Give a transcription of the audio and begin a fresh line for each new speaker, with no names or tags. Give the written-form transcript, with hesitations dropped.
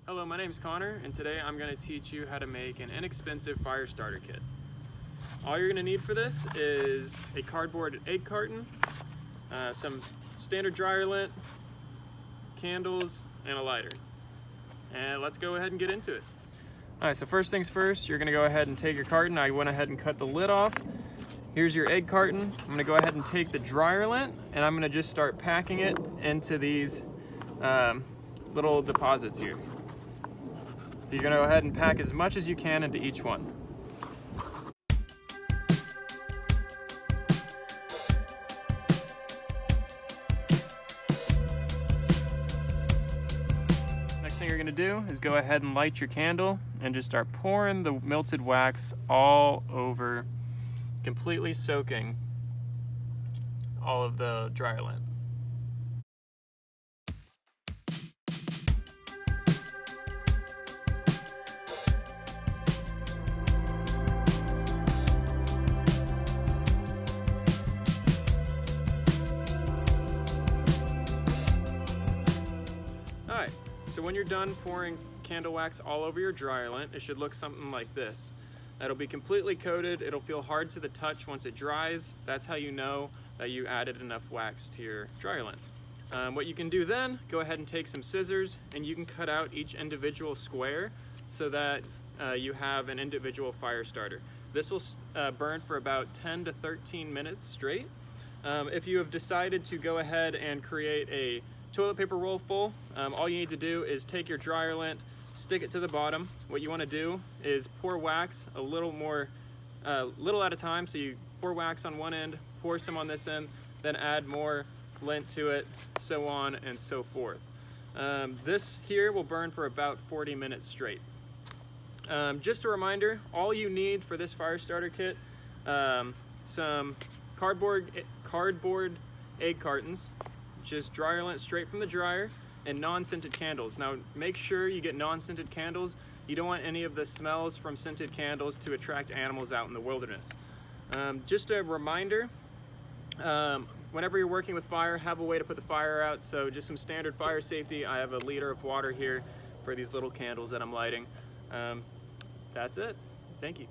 Hello, my name is Connor, and today I'm going to teach you how to make an inexpensive fire starter kit. All you're going to need for this is a cardboard egg carton, some standard dryer lint, candles, and a lighter. And let's go ahead and get into it. Alright, so first things first, you're going to go ahead and take your carton. I went ahead and cut the lid off. Here's your egg carton. I'm going to go ahead and take the dryer lint, and I'm going to just start packing it into these little deposits here. So you're going to go ahead and pack as much as you can into each one. Next thing you're going to do is go ahead and light your candle and just start pouring the melted wax all over, completely soaking all of the dryer lint. Alright, so when you're done pouring candle wax all over your dryer lint, it should look something like this. It'll be completely coated, it'll feel hard to the touch once it dries. That's how you know that you added enough wax to your dryer lint. What you can do then, go ahead and take some scissors and you can cut out each individual square so that you have an individual fire starter. This will burn for about 10 to 13 minutes straight. If you have decided to go ahead and create a toilet paper roll full, all you need to do is take your dryer lint, stick it to the bottom. What you want to do is pour wax a little at a time. So you pour wax on one end, pour some on this end, then add more lint to it, so on and so forth. This here will burn for about 40 minutes straight. Just a reminder, all you need for this fire starter kit, some cardboard egg cartons, just dryer lint straight from the dryer, and non-scented candles. Now make sure you get non-scented candles. You don't want any of the smells from scented candles to attract animals out in the wilderness. Just a reminder, whenever you're working with fire, have a way to put the fire out. So just some standard fire safety. I have a liter of water here for these little candles that I'm lighting. That's it. Thank you.